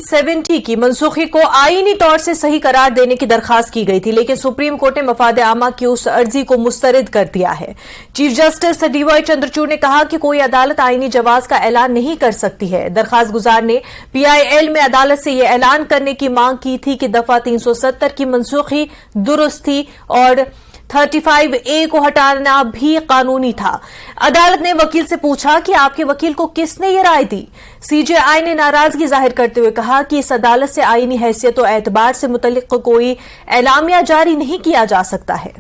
370 की मनसूखी को आईनी तौर से सही करार देने की दरखास्त की गई थी, लेकिन सुप्रीम कोर्ट ने मफाद आमा की उस अर्जी को मुस्तरद कर दिया है। चीफ जस्टिस डीवाई चंद्रचूड़ ने कहा कि कोई अदालत आईनी जवाज का ऐलान नहीं कर सकती है। दरखास्त गुजार ने PIL में अदालत से यह ऐलान करने की मांग की थी कि दफा 370 की मनसूखी दुरुस्त थी और 35A को हटाना भी कानूनी था। अदालत ने वकील से पूछा कि आपके वकील को किसने ये राय दी। CJI ने नाराजगी जाहिर करते हुए कहा कि इस अदालत से आईनी हैसियत और एतबार से मुतल्लिक कोई एलामिया जारी नहीं किया जा सकता है।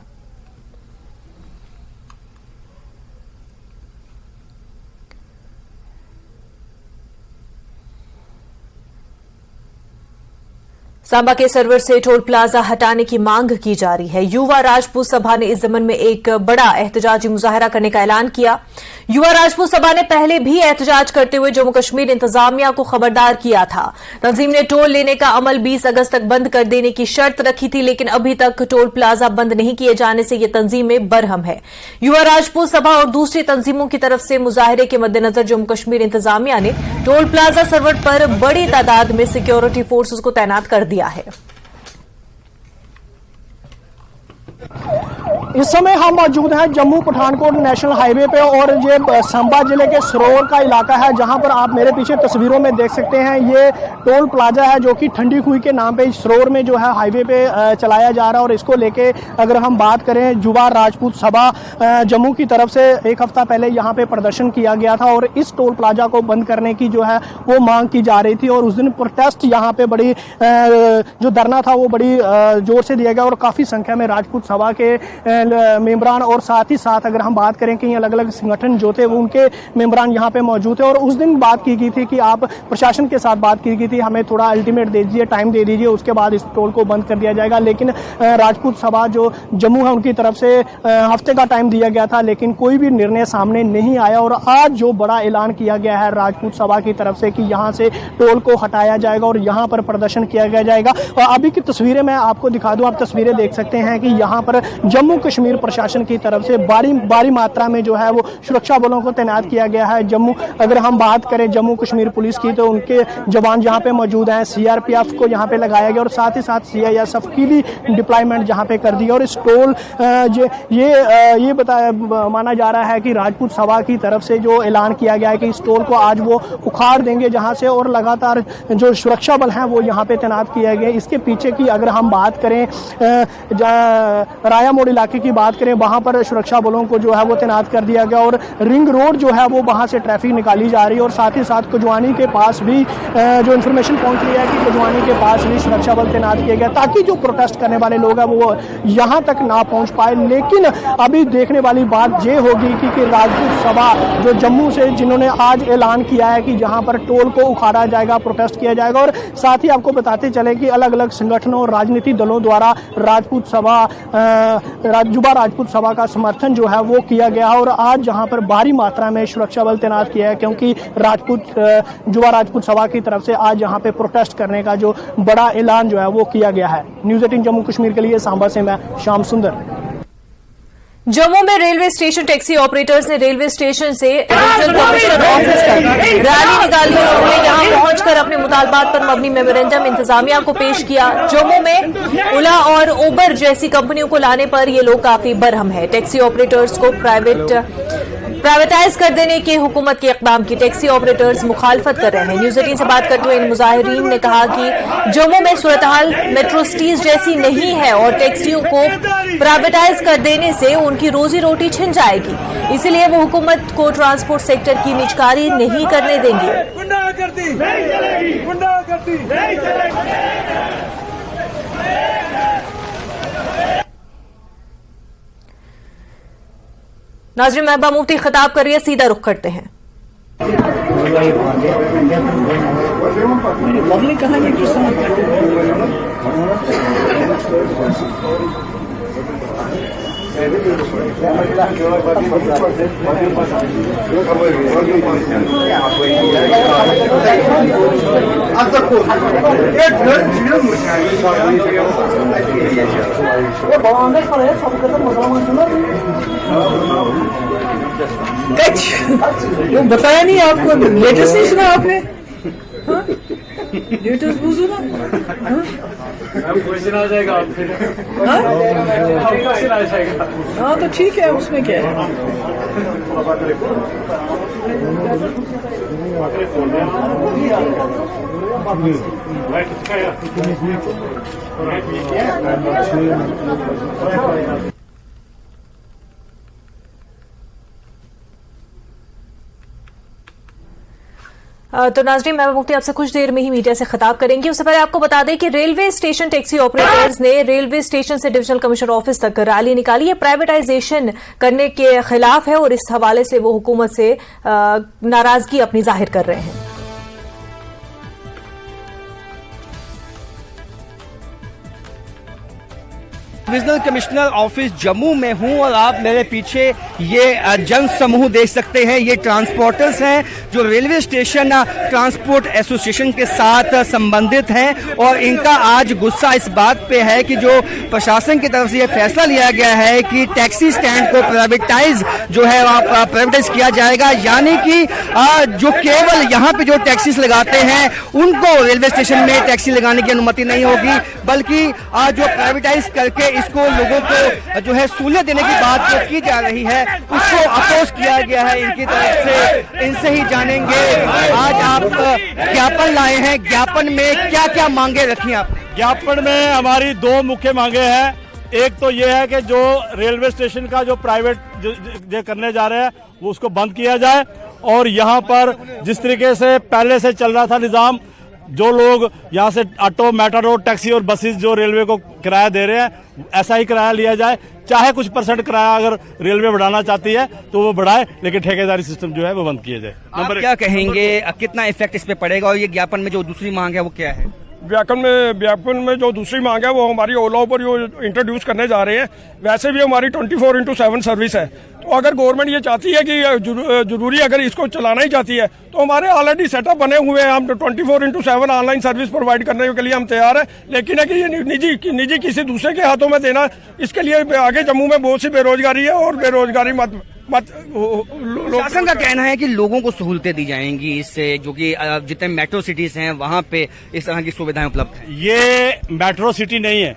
सांबा के सर्वर से टोल प्लाजा हटाने की मांग की जा रही है। युवा राजपूत सभा ने इस जमन में एक बड़ा एहतजाजी मुजाहरा करने का ऐलान किया। युवा राजपूत सभा ने पहले भी एहतजाज करते हुए जम्मू कश्मीर इंतजामिया को खबरदार किया था। तंजीम ने टोल लेने का अमल 20 अगस्त तक बंद कर देने की शर्त रखी थी, लेकिन अभी तक टोल प्लाजा बंद नहीं किए जाने से ये तंजीमें बरहम है। युवा राजपूत सभा और दूसरी तंजीमों की तरफ से मुजाहरे के मद्देनजर जम्मू कश्मीर इंतजामिया ने टोल प्लाजा सर्वर पर बड़ी तादाद में सिक्योरिटी फोर्सेस को तैनात कर दिया है। इस समय हम मौजूद हैं जम्मू पठानकोट नेशनल हाईवे पे और ये सांबा जिले के सरोवर का इलाका है, जहां पर आप मेरे पीछे तस्वीरों में देख सकते हैं ये टोल प्लाजा है जो कि ठंडी खुई के नाम पे सरोवर में जो है हाईवे पे चलाया जा रहा है। और इसको लेके अगर हम बात करें, युवा राजपूत सभा जम्मू की तरफ से एक हफ्ता पहले यहाँ पे प्रदर्शन किया गया था और इस टोल प्लाजा को बंद करने की जो है वो मांग की जा रही थी। और उस दिन प्रोटेस्ट यहाँ पे बड़ी जो धरना था वो बड़ी जोर से दिया गया और काफ़ी संख्या में राजपूत सभा के मेंबरान और साथ ही साथ अगर हम बात करें कि अलग अलग संगठन जो थे वो उनके मेंबरान यहाँ पे मौजूद थे। और उस दिन बात की गई थी कि आप प्रशासन के साथ बात की गई थी, हमें थोड़ा अल्टीमेट दे दीजिए, टाइम दे दीजिए, उसके बाद इस टोल को बंद कर दिया जाएगा। लेकिन राजपूत सभा जो जम्मू है उनकी तरफ से हफ्ते का टाइम दिया गया था, लेकिन कोई भी निर्णय सामने नहीं आया। और आज जो बड़ा ऐलान किया गया है राजपूत सभा की तरफ से कि यहाँ से टोल को हटाया जाएगा और यहाँ पर प्रदर्शन किया जाएगा। और अभी की तस्वीरें मैं आपको दिखा दूं, आप तस्वीरें देख सकते हैं कि यहाँ पर जम्मू कश्मीर प्रशासन की तरफ से भारी मात्रा में जो है वो सुरक्षा बलों को तैनात किया गया है। जम्मू अगर हम बात करें जम्मू कश्मीर पुलिस की तो उनके जवान यहाँ पे मौजूद हैं, CRPF को यहाँ पे लगाया गया और साथ ही साथ CISF की भी डिप्लॉयमेंट यहाँ पे कर दी। और इस टोल ये माना जा रहा है कि राजपूत सभा की तरफ से जो ऐलान किया गया है कि इस टोल को आज वो उखाड़ देंगे जहाँ से, और लगातार जो सुरक्षा बल हैं वो यहाँ पे तैनात किए गए। इसके पीछे की अगर हम बात करें राया मोड़ इलाके की बात करें, वहां पर सुरक्षा बलों को जो है वो तैनात कर दिया गया और रिंग रोड जो है वो वहां से ट्रैफिक निकाली जा रही है। और साथ ही साथ कुजवानी के पास भी जो इन्फॉर्मेशन पहुंच रही है कि कुजवानी के पास भी सुरक्षा बल तैनात किए गए ताकि जो प्रोटेस्ट करने वाले लोग हैं वो यहां तक ना पहुंच पाए। लेकिन अभी देखने वाली बात ये होगी कि राजपूत सभा जो जम्मू से जिन्होंने आज ऐलान किया है कि जहां पर टोल को उखाड़ा जाएगा, प्रोटेस्ट किया जाएगा। और साथ ही आपको बताते चले कि अलग अलग संगठनों और राजनीतिक दलों द्वारा राजपूत सभा युवा राजपूत सभा का समर्थन जो है वो किया गया और आज जहां पर भारी मात्रा में सुरक्षा बल तैनात किया है, क्योंकि युवा राजपूत सभा की तरफ से आज यहां पे प्रोटेस्ट करने का जो बड़ा ऐलान जो है वो किया गया है। न्यूज़ 18 जम्मू कश्मीर के लिए सांबा से मैं श्याम सुंदर। जम्मू में रेलवे स्टेशन टैक्सी ऑपरेटर्स ने रेलवे स्टेशन से रीजनल कमिश्नर ऑफिस तक रैली निकाली और उन्होंने यहां पहुंचकर अपने मुतालबात पर मबनी मेमोरेंडम इंतजामिया को पेश किया। जम्मू में ओला और उबर जैसी कंपनियों को लाने पर ये लोग काफी बरहम है। टैक्सी ऑपरेटर्स को प्राइवेटाइज कर देने के हुकूमत के इकदाम की टैक्सी ऑपरेटर्स मुखालफत कर रहे हैं। न्यूज़ 18 से बात करते हुए इन मुजाहिरीन ने कहा कि जम्मू में सूरत हाल मेट्रो सिटीज जैसी नहीं है और टैक्सियों को प्राइवेटाइज कर देने से उनकी रोजी रोटी छिन जाएगी, इसलिए वो हुकूमत को ट्रांसपोर्ट सेक्टर की निजकारी नहीं करने देंगे। नाज़रीन, महबूबा मुफ्ती खिताब कर रही है, सीधा रुख करते हैं। बताया नहीं आपको, लेटेस्ट नहीं सुना आपने? लेटेस्ट बुझो ना। क्वेश्चन आ जाएगा आप फिर। क्वेश्चन आ जाएगा। हाँ तो ठीक है, उसमें क्या है। तो नाजरीन, महबूबा मुफ्ती आपसे कुछ देर में ही मीडिया से खिताब करेंगी। उससे पहले आपको बता दें कि रेलवे स्टेशन टैक्सी ऑपरेटर्स ने रेलवे स्टेशन से डिविजनल कमिश्नर ऑफिस तक रैली निकाली है। प्राइवेटाइजेशन करने के खिलाफ है और इस हवाले से वो हुकूमत से नाराजगी अपनी जाहिर कर रहे हैं। डिविजनल कमिश्नर ऑफिस जम्मू में हूं और आप मेरे पीछे ये जन समूह देख सकते हैं। ये ट्रांसपोर्टर्स हैं जो रेलवे स्टेशन ट्रांसपोर्ट एसोसिएशन के साथ संबंधित हैं और इनका आज गुस्सा इस बात पे है कि जो प्रशासन की तरफ से ये फैसला लिया गया है कि टैक्सी स्टैंड को प्राइवेटाइज जो है वहाँ प्राइवेटाइज किया जाएगा, यानी कि जो केवल यहाँ पे जो टैक्सीज लगाते हैं उनको रेलवे स्टेशन में टैक्सी लगाने की अनुमति नहीं होगी, बल्कि जो प्राइवेटाइज करके इसको लोगों को जो है सहूलियत देने की बात जो की जा रही है उसको अपोज किया गया है इनकी तरफ से। इनसे ही जानेंगे आज आप ज्ञापन लाए हैं, ज्ञापन में क्या क्या मांगे रखी आप? ज्ञापन में हमारी दो मुख्य मांगे हैं। एक तो ये है कि जो रेलवे स्टेशन का जो प्राइवेट जो करने जा रहे हैं वो उसको बंद किया जाए और यहाँ पर जिस तरीके से पहले से चल रहा था निजाम, जो लोग यहाँ से ऑटो, मेट्रो, टैक्सी और बसेस जो रेलवे को किराया दे रहे हैं ऐसा ही किराया लिया जाए। चाहे कुछ परसेंट किराया अगर रेलवे बढ़ाना चाहती है तो वो बढ़ाए, लेकिन ठेकेदारी सिस्टम जो है वो बंद किया जाए। आप क्या कहेंगे, कितना इफेक्ट इस पे पड़ेगा? और ये ज्ञापन में जो दूसरी मांग है वो क्या है? व्यापन में जो दूसरी मांग है वो हमारी ओला पर जो इंट्रोड्यूस करने जा रहे हैं, वैसे भी हमारी 24/7 सर्विस है। तो अगर गवर्नमेंट ये चाहती है कि जरूरी अगर इसको चलाना ही चाहती है तो हमारे ऑलरेडी सेटअप बने हुए हैं, हम 24/7 ऑनलाइन सर्विस प्रोवाइड करने के लिए हम तैयार हैं। लेकिन है कि ये निजी किसी दूसरे के हाथों में देना, इसके लिए आगे जम्मू में बहुत सी बेरोजगारी है और बेरोजगारी शासन का कहना है कि लोगों को सहूलतें दी जाएंगी इससे, जो कि जितने मेट्रो सिटीज हैं वहां पे इस तरह की सुविधाएं उपलब्ध हैं। ये मेट्रो सिटी नहीं है,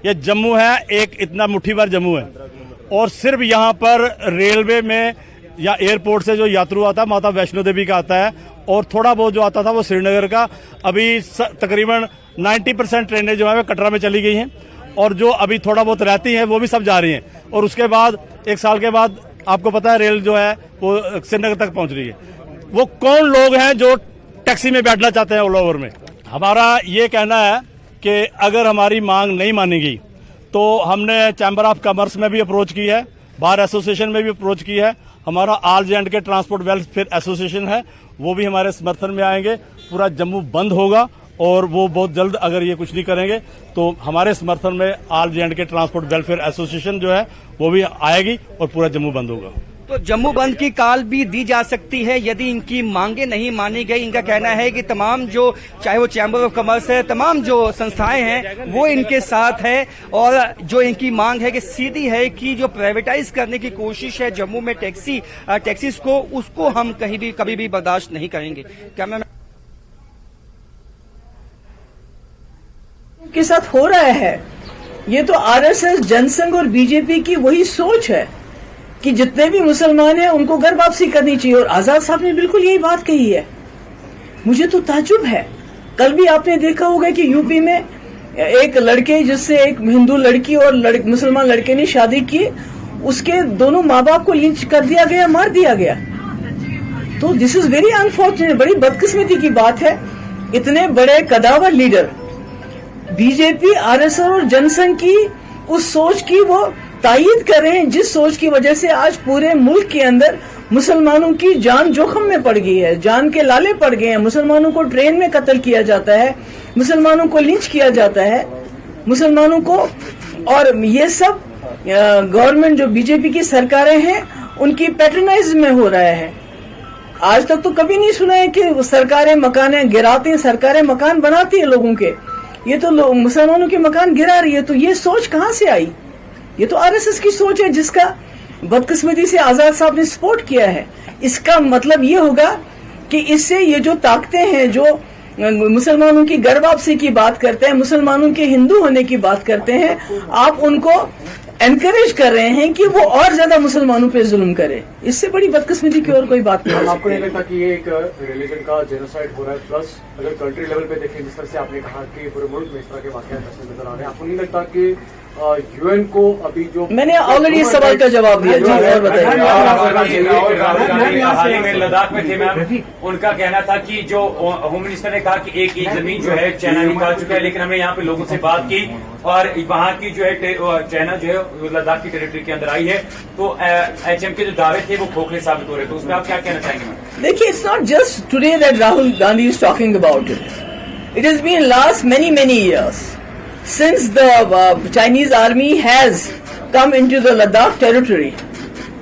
ये जम्मू है, एक इतना मुट्ठी भर जम्मू है और सिर्फ यहाँ पर रेलवे में या एयरपोर्ट से जो यात्रु आता है माता वैष्णो देवी का आता है और थोड़ा बहुत जो आता था वो श्रीनगर का। अभी तकरीबन 90% ट्रेनें जो है वो कटरा में चली गई हैं और जो अभी थोड़ा बहुत रहती हैं वो भी सब जा रही हैं और उसके बाद 1 साल के बाद आपको पता है रेल जो है वो श्रीनगर तक पहुंच रही है। वो कौन लोग हैं जो टैक्सी में बैठना चाहते हैं ऑल ओवर में? हमारा ये कहना है कि अगर हमारी मांग नहीं मानी गई तो हमने चैम्बर ऑफ कॉमर्स में भी अप्रोच की है, बार एसोसिएशन में भी अप्रोच की है, हमारा ऑल जे&के ट्रांसपोर्ट वेलफेयर एसोसिएशन है वो भी हमारे समर्थन में आएंगे। पूरा जम्मू बंद होगा और वो बहुत जल्द अगर ये कुछ नहीं करेंगे तो हमारे समर्थन में ऑल जे&के ट्रांसपोर्ट वेलफेयर एसोसिएशन जो है वो भी आएगी और पूरा जम्मू बंद होगा। तो जम्मू बंद की काल भी दी जा सकती है यदि इनकी मांगे नहीं मानी गई। इनका कहना है कि तमाम जो चाहे वो चैम्बर ऑफ कॉमर्स है, तमाम जो संस्थाएं हैं वो इनके साथ है और जो इनकी मांग है कि सीधी है कि जो प्राइवेटाइज करने की कोशिश है जम्मू में टैक्सीज को, उसको हम कभी भी बर्दाश्त नहीं करेंगे। कैमरा के साथ हो रहा है ये तो आरएसएस, जनसंघ और बीजेपी की वही सोच है कि जितने भी मुसलमान हैं उनको घर वापसी करनी चाहिए और आजाद साहब ने बिल्कुल यही बात कही है। मुझे तो ताज्जुब है, कल भी आपने देखा होगा कि यूपी में एक लड़के जिससे एक हिंदू लड़की और मुसलमान लड़के ने शादी की, उसके दोनों माँ बाप को लिंच कर दिया गया, मार दिया गया। तो दिस इज वेरी अनफॉर्चुनेट, बड़ी बदकिस्मती की बात है। इतने बड़े कदावर लीडर बीजेपी, आरएसएस और जनसंघ की उस सोच की वो तायीद कर रहे हैं जिस सोच की वजह से आज पूरे मुल्क के अंदर मुसलमानों की जान जोखम में पड़ गई है, जान के लाले पड़ गए हैं। मुसलमानों को ट्रेन में कत्ल किया जाता है, मुसलमानों को लिंच किया जाता है, मुसलमानों को, और ये सब गवर्नमेंट जो बीजेपी की सरकारें हैं उनकी पैट्रनाइज में हो रहा है। आज तक तो कभी नहीं सुना है कि सरकारें मकान गिराती हैं, सरकारें मकान बनाती है लोगों के। ये तो मुसलमानों के मकान गिरा रही है। तो ये सोच कहाँ से आई? ये तो आरएसएस की सोच है जिसका बदकिस्मती से आजाद साहब ने सपोर्ट किया है। इसका मतलब ये होगा कि इससे ये जो ताकतें हैं जो मुसलमानों की घर वापसी की बात करते हैं, मुसलमानों के हिंदू होने की बात करते हैं, आप उनको एनकरेज कर रहे हैं कि वो और ज्यादा मुसलमानों पे जुल्म करे। इससे बड़ी बदकिस्मती की और कोई बात नहीं। आपको नहीं लगता कि ये एक रिलीजन का जेनोसाइड हो रहा है? प्लस अगर कंट्री लेवल पे देखें, जिस तरह से आपने कहा कि पूरे मुल्क में इस तरह के वाकयात नजर आ रहे हैं, आपको नहीं लगता कि यूएन को अभी जो मैंने ऑलरेडी इस सवाल का जवाब दिया। जी और बताइए। हाल ही में लद्दाख में थे मैम, उनका कहना था कि जो होम मिनिस्टर ने कहा कि एक जमीन जो है चाइना निकाल चुका है, लेकिन हमने यहाँ पे लोगों से बात की और वहाँ की जो है चाइना जो है लद्दाख की टेरिटरी के अंदर आई है, तो HM के जो दावे थे वो खोखले साबित हो रहे। तो उसमें आप क्या कहना चाहेंगे मैम? देखिए, it's not just today that Rahul Gandhi is talking about it. It has been last many years since the Chinese army has come into the Ladakh territory,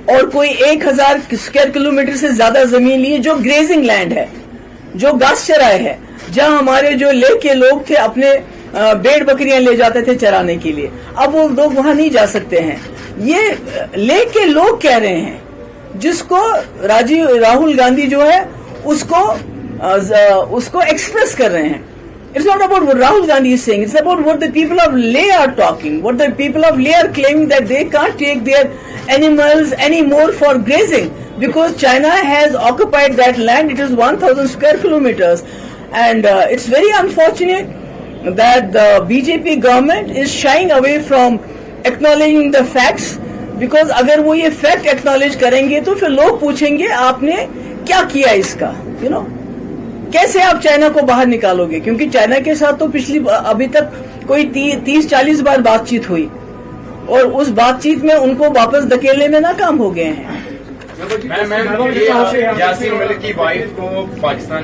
और कोई 1000 स्क्वायर किलोमीटर से ज्यादा जमीन लिए जो ग्रेजिंग लैंड है, जो घास चराए है, जहां हमारे जो लेह के लोग थे अपने भेड़ बकरियां ले जाते थे चराने के लिए, अब वो लोग वहां नहीं जा सकते हैं। ये लेह के लोग कह रहे हैं, जिसको राहुल गांधी जो है उसको एक्सप्रेस कर रहे हैं। It's not about what Rahul Gandhi is saying. It's about what the people of Leh are talking. What the people of Leh are claiming, that they can't take their animals anymore for grazing because China has occupied that land. It is 1,000 square kilometers, and it's very unfortunate that the BJP government is shying away from acknowledging the facts. Because अगर वो ये fact acknowledge करेंगे तो फिर लोग पूछेंगे आपने क्या किया इसका, you know? कैसे आप चाइना को बाहर निकालोगे? क्योंकि चाइना के साथ तो अभी तक कोई 30-40 बार बातचीत हुई और उस बातचीत में उनको वापस धकेलने में नाकाम हो गए हैं। यासीन मलिक की वाइफ को पाकिस्तान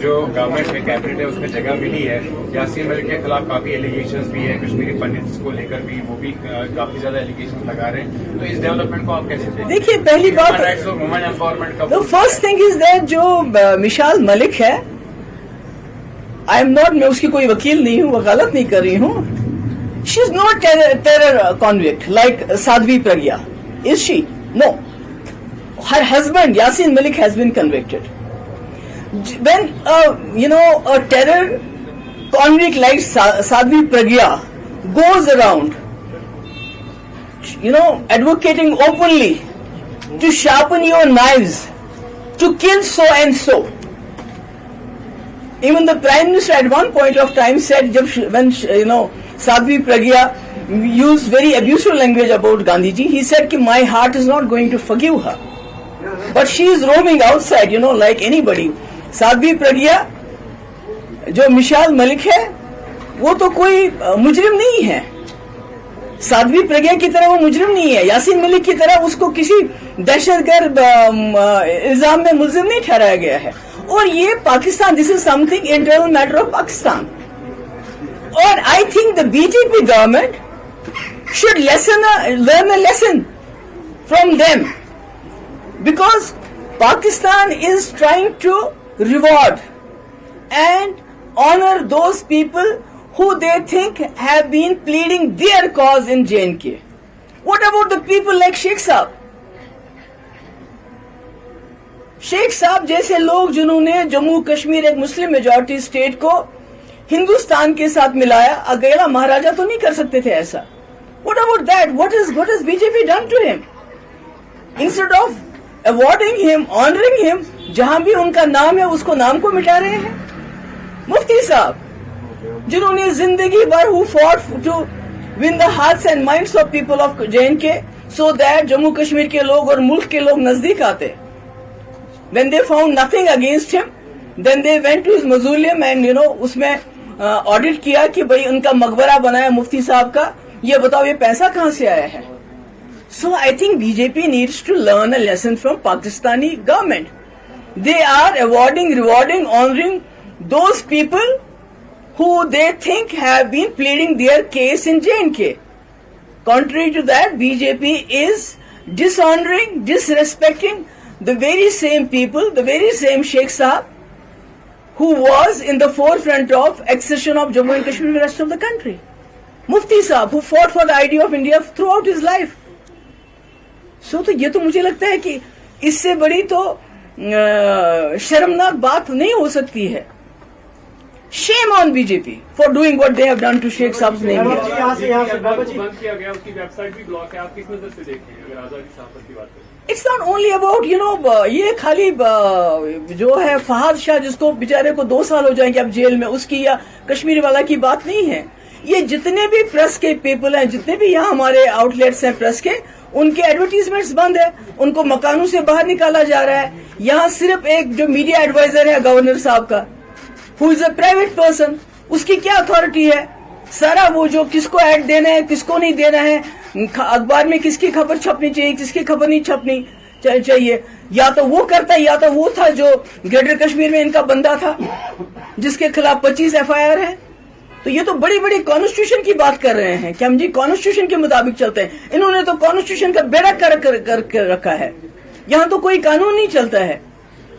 जो गवर्नमेंट में कैबिनेट है उसमें जगह मिली है। यासीन मलिक के खिलाफ काफी एलिगेशंस भी है, कश्मीरी पंडित्स को लेकर भी, वो भी काफी ज्यादा एलिगेशन लगा रहे हैं। तो इस डेवलपमेंट को आप कैसे देखते हैं? देखिए, पहली बात, राइट्स और वुमेन एम्पावरमेंट का the first thing is that जो मिशाल मलिक है, आई एम नॉट, मैं उसकी कोई वकील नहीं हूँ, वकालत नहीं कर रही हूँ। She is not terror convict like Sadhvi Pragya, is she? No. Her husband Yasin Malik has been convicted. When a terror convict like Sadhvi Pragya goes around, advocating openly to sharpen your knives, to kill so and so. Even the Prime Minister at one point of time said, when Sadhvi Pragya used very abusive language about Gandhiji, he said कि my heart is not going to forgive her. But she is roaming outside, like anybody. Sadhvi Pragya जो मिशाल मलिक है, वो तो कोई मुजरिम नहीं है। साध्वी प्रज्ञा की तरह वो मुजरिम नहीं है। यासीन मलिक की तरह उसको किसी दहशतगर्द इल्जाम में मुलजिम नहीं ठहराया गया है। और ये Pakistan, this is something internal matter of Pakistan. और I think the BJP government should learn a lesson from them, because Pakistan is trying to reward and honor those people who they think have been pleading their cause in J&K. What about the people like Sheikh Saab? Sheikh Sahab जैसे लोग जिन्होंने जम्मू कश्मीर एक Muslim majority state को हिंदुस्तान के साथ मिलाया, अकेला महाराजा तो नहीं कर सकते थे ऐसा। What about that? What has BJP done to him? Instead of awarding him, honouring him, जहां भी उनका नाम है उसको नाम को मिटा रहे हैं। मुफ्ती साहब जिन्होंने जिंदगी भर who fought to win the hearts and minds of people of J&K so that Jammu Kashmir के लोग और मुल्क के लोग नजदीक आते। When they found nothing against him, then they went to his mausoleum and उसमें ऑडिट किया कि भाई उनका मकबरा बनाया मुफ्ती साहब का, ये बताओ ये पैसा कहां से आया है। So I think BJP needs to learn a lesson from Pakistani government. They are awarding, rewarding, honoring those people who they think have been pleading their case in J&K. Contrary to that, BJP is dishonoring, disrespecting the very same people, the very same Sheikh Saab who was in the forefront of accession of Jammu and Kashmir to the rest of the country. Mufti Saab who fought for the idea of India throughout his life. तो ये तो मुझे लगता है कि इससे बड़ी तो शर्मनाक बात नहीं हो सकती है Shame on BJP for doing what they have done to Sheikh Saab's name here. बंद किया गया, उसकी वेबसाइट भी ब्लॉक है, आप किस नजर से देखें अगर आजादी सहाफत की बात करें? It's not only about ये खाली जो है फहाद शाह जिसको बेचारे को 2 साल हो जाएंगे अब जेल में, उसकी या कश्मीर वाला की बात नहीं है। ये जितने भी प्रेस के पीपल हैं, जितने भी यहाँ हमारे आउटलेट्स हैं प्रेस के, उनके एडवर्टीजमेंट्स बंद है, उनको मकानों से बाहर निकाला जा रहा है। यहाँ सिर्फ एक जो मीडिया एडवाइजर है गवर्नर साहब का, who is a private person, उसकी क्या अथॉरिटी है? सारा वो जो किसको ऐड देना है, किसको नहीं देना है, अखबार में किसकी खबर छपनी चाहिए, किसकी खबर नहीं छपनी चाहिए, या तो वो करता है या तो वो था जो ग्रेटर कश्मीर में इनका बंदा था जिसके खिलाफ 25 FIR है। तो ये तो बड़ी बड़ी कॉन्स्टिट्यूशन की बात कर रहे हैं कि हम जी कॉन्स्टिट्यूशन के मुताबिक चलते हैं। इन्होंने तो कॉन्स्टिट्यूशन का बेड़ा कर रखा है। यहाँ तो कोई कानून नहीं चलता है।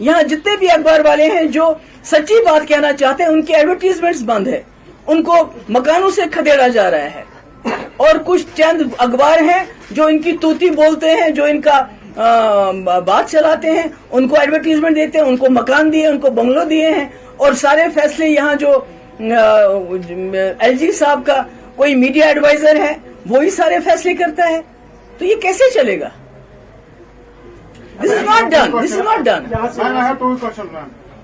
यहाँ जितने भी अखबार वाले हैं जो सच्ची बात कहना चाहते हैं, उनके एडवर्टीजमेंट्स बंद है, उनको मकानों से खदेड़ा जा रहा है। और कुछ चंद अखबार हैं जो इनकी तूती बोलते हैं, जो इनका बात चलाते हैं, उनको एडवर्टीजमेंट देते हैं, उनको मकान दिए, उनको बंगलो दिए हैं। और सारे फैसले यहाँ जो LG साहब का कोई मीडिया एडवाइजर है वो ही सारे फैसले करता है। तो ये कैसे चलेगा? This is not done, this is not done.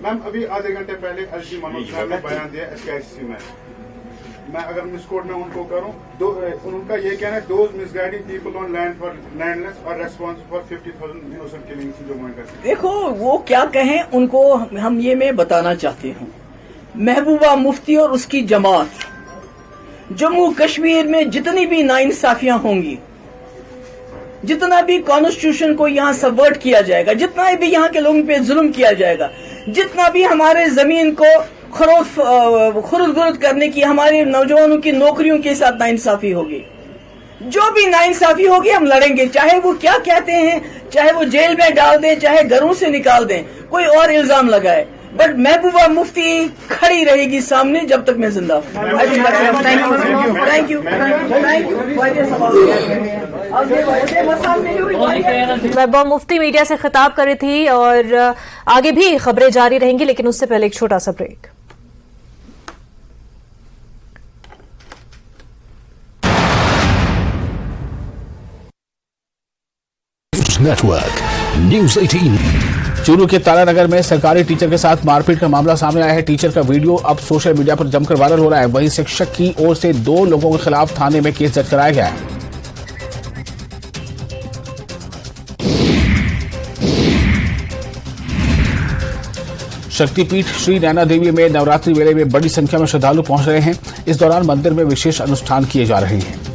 Ma'am अभी आधे घंटे पहले LG मनोज साहब ने बयान दिया SKICC में, मैं अगर मिसकोट में उनको करूं, उनका ये कहना है those misguiding people on land for landless और रेस्पॉन्स फॉर 50,000 इनोसेंट किलिंग्स जो मैं देखो वो क्या कहें, उनको हम ये मैं बताना चाहती हूँ। महबूबा मुफ्ती और उसकी जमात, जम्मू कश्मीर में जितनी भी नाइंसाफियां होंगी, जितना भी कॉन्स्टिट्यूशन को यहाँ सबवर्ट किया जाएगा, जितना भी यहाँ के लोगों पे जुल्म किया जाएगा, जितना भी हमारे जमीन को खुर्द गुर्द करने की, हमारे नौजवानों की नौकरियों के साथ नाइंसाफी होगी, जो भी नाइंसाफी होगी हम लड़ेंगे। चाहे वो क्या कहते हैं, चाहे वो जेल में डाल दें, चाहे घरों से निकाल दें, कोई और इल्जाम लगाए, बट महबूबा मुफ्ती खड़ी रहेगी सामने जब तक मैं जिंदा हूँ। Thank you. Mehbooba Mufti media से खिताब कर रही थी और आगे भी खबरें जारी रहेंगी, लेकिन उससे पहले एक छोटा सा ब्रेक। Network news 18। चूरू के तारानगर में सरकारी टीचर के साथ मारपीट का मामला सामने आया है। टीचर का वीडियो अब सोशल मीडिया पर जमकर वायरल हो रहा है। वहीं शिक्षक की ओर से 2 लोगों के खिलाफ थाने में केस दर्ज कराया गया है। शक्तिपीठ श्री नैना देवी में नवरात्रि मेले में बड़ी संख्या में श्रद्धालु पहुंच रहे हैं। इस दौरान मंदिर में विशेष अनुष्ठान किए जा रहे हैं।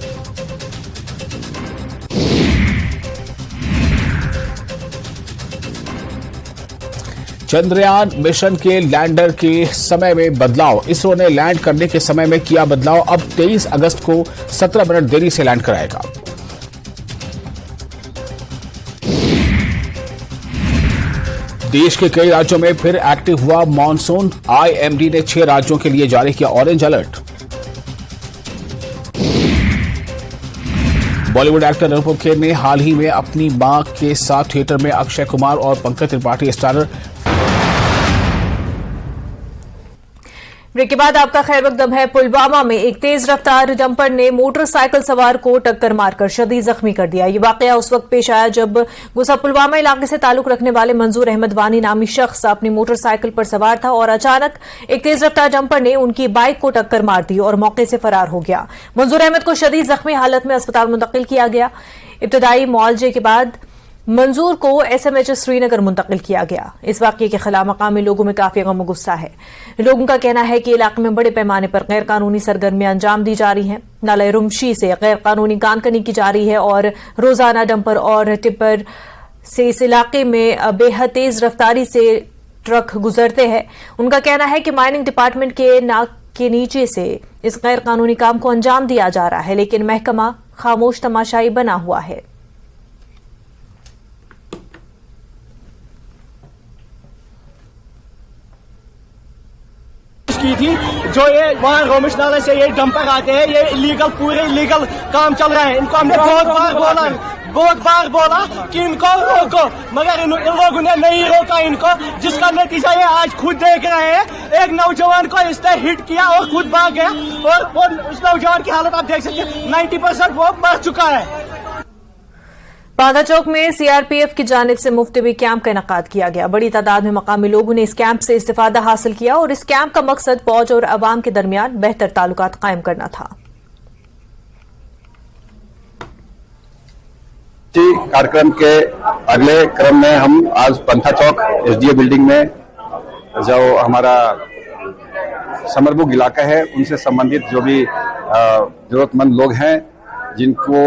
चंद्रयान मिशन के लैंडर के समय में बदलाव। इसरो ने लैंड करने के समय में किया बदलाव। अब 23 अगस्त को 17 मिनट देरी से लैंड कराएगा। देश के कई राज्यों में फिर एक्टिव हुआ मॉनसून। IMD ने 6 राज्यों के लिए जारी किया orange alert. Bollywood actor Anupam Kher ने हाल ही में अपनी मां के साथ थिएटर में अक्षय कुमार और पंकज त्रिपाठी स्टारर। ब्रेक के बाद आपका खैर मकदम है। पुलवामा में एक तेज रफ्तार डंपर ने मोटरसाइकिल सवार को टक्कर मारकर शदीद जख्मी कर दिया। ये वाकया उस वक्त पेश आया जब गुसा पुलवामा इलाके से ताल्लुक रखने वाले मंजूर अहमद वानी नामी शख्स अपनी मोटरसाइकिल पर सवार था और अचानक एक तेज रफ्तार डंपर ने उनकी बाइक को टक्कर मार दी और मौके से फरार हो गया। मंजूर अहमद को शदीद जख्मी हालत में अस्पताल मुंतकिल किया गया। इब्तदाई मुआवजे के बाद मंजूर को SMHS श्रीनगर मुंतकिल किया गया। इस वाकये के खिलाफ मकामी लोगों में काफी गम गुस्सा है। लोगों का कहना है कि इलाके में बड़े पैमाने पर गैर कानूनी सरगर्मियां अंजाम दी जा रही हैं। नाला रुमशी से गैर कानूनी कानकनी की जा रही है और रोजाना डंपर और टिप्पर से इस इलाके में बेहद तेज रफ्तारी से ट्रक गुजरते हैं। उनका कहना है कि माइनिंग डिपार्टमेंट के नाक के नीचे से इस गैर कानूनी काम को अंजाम दिया जा रहा है, लेकिन महकमा खामोश तमाशाई बना हुआ है। की थी जो ये वहाँ रोमिश नाला से ये डंपर आते हैं, ये इलीगल पूरे इलीगल काम चल रहा है। इनको हमने बहुत बार बोला बहुत बार बोला कि इनको रोको, मगर इन लोगों ने नहीं रोका इनको, जिसका नतीजा ये आज खुद देख रहे हैं। एक नौजवान को इसने हिट किया और खुद भाग गया, और उस नौजवान की हालत आप देख सकते हैं, 90% वो मर चुका है। बांदा चौक में सीआरपीएफ की जानिब से मुफ्त टीबी कैंप का इनेकाद किया गया। बड़ी तादाद में मकामी लोगों ने इस कैंप से इस्तिफादा हासिल किया और इस कैंप का मकसद फौज और अवाम के दरमियान बेहतर ताल्लुकात कायम करना था। कार्यक्रम के अगले क्रम में हम आज पंथा चौक एसडीए बिल्डिंग में जो हमारा समरबुग इलाका है उनसे संबंधित जो भी जरूरतमंद लोग हैं जिनको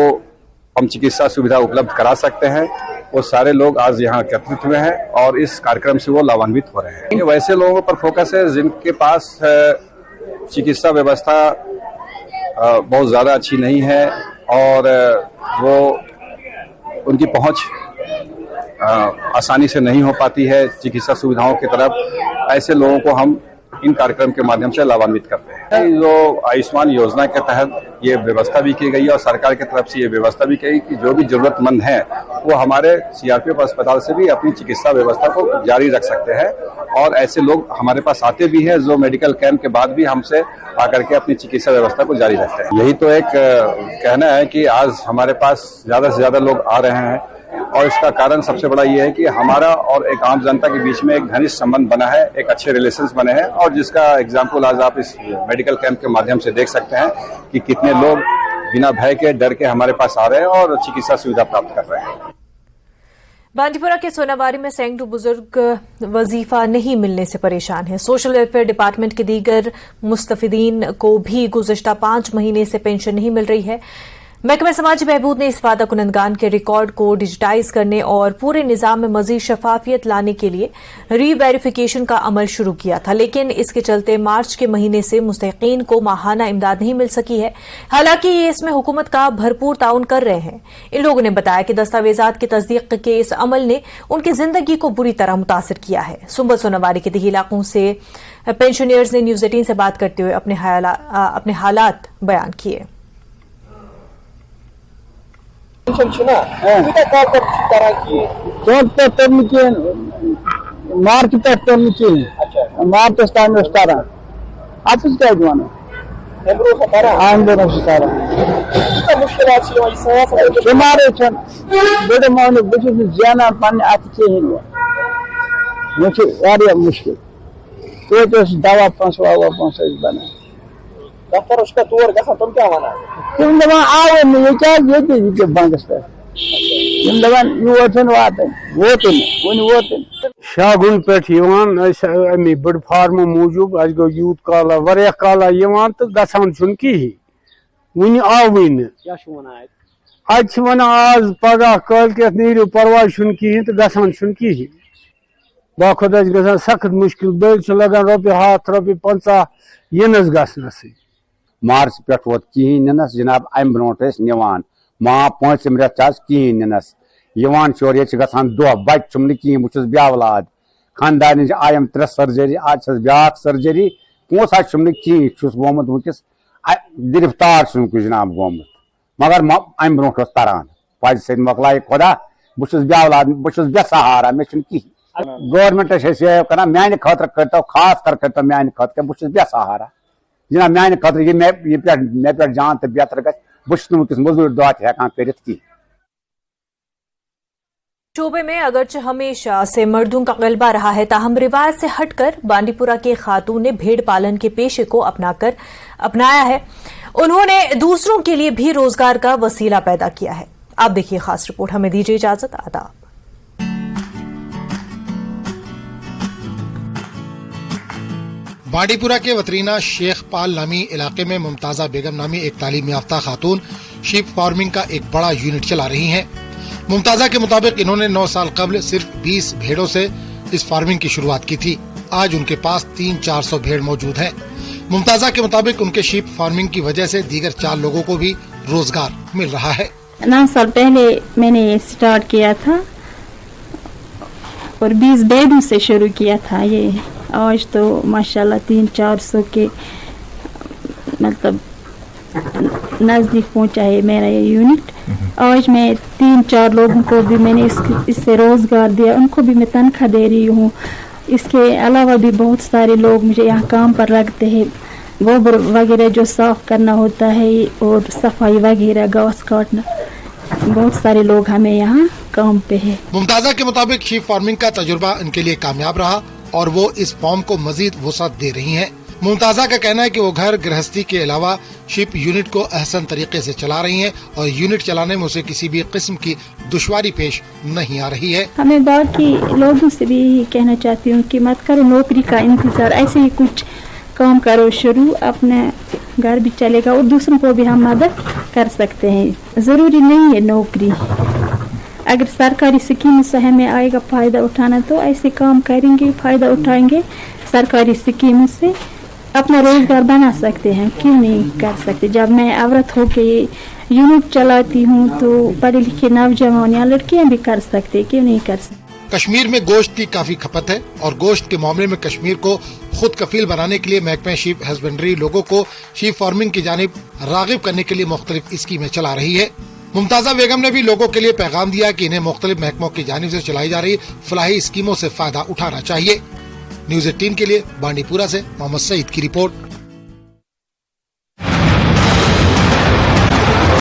हम चिकित्सा सुविधा उपलब्ध करा सकते हैं, वो सारे लोग आज यहाँ एकत्रित हुए हैं और इस कार्यक्रम से वो लाभान्वित हो रहे हैं। वैसे लोगों पर फोकस है जिनके पास चिकित्सा व्यवस्था बहुत ज्यादा अच्छी नहीं है और वो उनकी पहुंच आसानी से नहीं हो पाती है चिकित्सा सुविधाओं की तरफ। ऐसे लोगों को हम इन कार्यक्रम के माध्यम से लाभान्वित करते हैं। जो आयुष्मान योजना के तहत ये व्यवस्था भी की गई है और सरकार की तरफ से ये व्यवस्था भी की गई कि जो भी जरूरतमंद हैं वो हमारे सीआरपीएफ अस्पताल से भी अपनी चिकित्सा व्यवस्था को जारी रख सकते हैं और ऐसे लोग हमारे पास आते भी हैं जो मेडिकल कैंप के बाद भी हमसे आकर के अपनी चिकित्सा व्यवस्था को जारी रखते हैं। यही तो एक कहना है कि आज हमारे पास ज्यादा से ज्यादा लोग आ रहे हैं और इसका कारण सबसे बड़ा ये है कि हमारा और एक आम जनता के बीच में एक घनिष्ठ संबंध बना है, एक अच्छे रिलेशंस बने हैं और जिसका एग्जाम्पल आज आप इस मेडिकल कैंप के माध्यम से देख सकते हैं कि कितने लोग बिना भय के डर के हमारे पास आ रहे हैं और चिकित्सा सुविधा प्राप्त कर रहे हैं। बांदीपुरा के सोनावारी में सैकड़ों बुजुर्ग वजीफा नहीं मिलने से परेशान हैं। सोशल वेलफेयर डिपार्टमेंट के दीगर मुस्तफिदीन को भी गुज़िश्ता 5 महीने से पेंशन नहीं मिल रही है। महकमा समाजी बहबूद ने इस वादा कुनंदगान के रिकॉर्ड को डिजिटाइज करने और पूरे निजाम में मजीद शफाफियत लाने के लिए री-वेरिफिकेशन का अमल शुरू किया था, लेकिन इसके चलते मार्च के महीने से मुस्तहिकीन को माहाना इमदाद नहीं मिल सकी है। हालांकि ये इसमें हुकूमत का भरपूर ताउन कर रहे हैं। इन लोगों ने बताया कि दस्तावेजात की तस्दीक के इस अमल ने उनकी जिंदगी को बुरी तरह मुतासिर किया है। सुंबल सोनावारी के दिही इलाकों से पेंशनर्स ने न्यूज 18 से बात करते हुए अपने हालात बयान किए। मार्च मार्च तान आफिस क्या शुमारे बड़े मामले जाना पाने आते मुझे मुश्किल तो दवा पंस बना डॉक्टर उसका तोड़ का तुम क्या माना तुम दवा आओ मुझे क्या ये दे बांग्स पे तुम दवा यूटन वाते वो शागुन पे अमी बड़ फार्म मूजूब आज गो यूथ काला वरिया काला यवान तो गसान छुन की वन आवी आज वन आज पगह कल के नीरू परवाह छुन की तो गसान छुन की बाखुद गसान सख्त मुश्किल बेल लगान रोपे हाथ रोपे 50 यनस गसनस मार्च पे वो कहें नस जनाब अम ब्रोट निवान माँ 5 रेत कहें नस यवान चोर ये गसान दह बच चुम कहें बहुत ब्यावलाद खानदान आयम 3 सर्जरी आज ब्या सर्जरी पोसा चुम कहें गोमुत वस गिरफ्तार जनाब गोमुत मगर अम ब्रोट तरान पज से मकल खुदा बहुत ब्यावलाद बहुत बेसहारा मे कहें गवर्नमेंट कर मान खतर कर खास कर मान खत बहुत बेसहारा जना मान खतर ये मे पे जान तो बेहतर गस मजूर दह हेकान कर शोबे में अगरचे हमेशा से मर्दों का गलबा रहा है, ताहम रिवायत से हटकर बांदीपुरा के खातून ने भेड़ पालन के पेशे को अपनाया है। उन्होंने दूसरों के लिए भी रोजगार का वसीला पैदा किया है। आप देखिए खास रिपोर्ट। हमें दीजिए इजाजत। आदाब। बांडीपुरा के वतरीना शेख पाल नामी इलाके में मुमताजा बेगम नामी एक तालीम याफ्ता खातून शीप फार्मिंग का एक बड़ा यूनिट चला रही हैं। मुमताजा के मुताबिक इन्होंने 9 साल कबल सिर्फ 20 भेड़ों से इस फार्मिंग की शुरुआत की थी। आज उनके पास 300-400 भेड़ मौजूद हैं। मुमताजा के मुताबिक उनके शीप फार्मिंग की वजह से दीगर 4 लोगों को भी रोजगार मिल रहा है। 9 साल पहले मैंने ये स्टार्ट किया था और 20 भेड़ों से शुरू किया था। ये आज तो माशाल्लाह 300-400 के मतलब नज़दीक पहुंचा है मेरा ये यूनिट। आज मैं 3-4 लोगों को भी मैंने इससे रोज़गार दिया, उनको भी मैं तनख्वाह दे रही हूँ। इसके अलावा भी बहुत सारे लोग मुझे यहाँ काम पर रखते हैं, गोबर वगैरह जो साफ करना होता है और सफाई वगैरह, घास काटना, बहुत सारे लोग हमें यहाँ काम पे है। मुमताज़ा के मुताबिक शीप फार्मिंग का तजुर्बा इनके लिए कामयाब रहा और वो इस फॉर्म को मजीद वुसअत दे रही हैं। मुमताज़ा का कहना है कि वो घर गृहस्थी के अलावा शीप यूनिट को अहसन तरीके से चला रही हैं और यूनिट चलाने में उसे किसी भी किस्म की दुश्वारी पेश नहीं आ रही है। हमें बाकी लोगों से भी यही कहना चाहती हूँ कि मत करो नौकरी का इंतजार, ऐसे ही कुछ काम करो शुरू, अपने घर भी चलेगा और दूसरों को भी हम मदद कर सकते हैं। ज़रूरी नहीं है नौकरी, अगर सरकारी स्कीम से हमें आएगा फ़ायदा उठाना तो ऐसे काम करेंगे, फ़ायदा उठाएंगे, सरकारी स्कीम से अपना रोजगार बना सकते हैं, क्यों नहीं कर सकते। जब मैं औरत होके यूनिट चलाती हूँ तो पढ़े लिखे नौजवान या लड़कियाँ भी कर सकते, क्यों नहीं कर सकते। कश्मीर में गोश्त की काफी खपत है और गोश्त के मामले में कश्मीर को खुद कफील बनाने के लिए महकमे शीप हस्बेंड्री लोगों को शीप फार्मिंग की जानिब रागिब करने के लिए मुख्तलिफ स्कीमें चला रही है। मुमताज़ा बेगम ने भी लोगों के लिए पैगाम दिया कि इन्हें मुख्तलिफ महकमों की जानिब से चलाई जा रही फलाही स्कीमों से फायदा उठाना चाहिए। न्यूज़ 18 के लिए बांडीपुरा से मोहम्मद सईद की रिपोर्ट।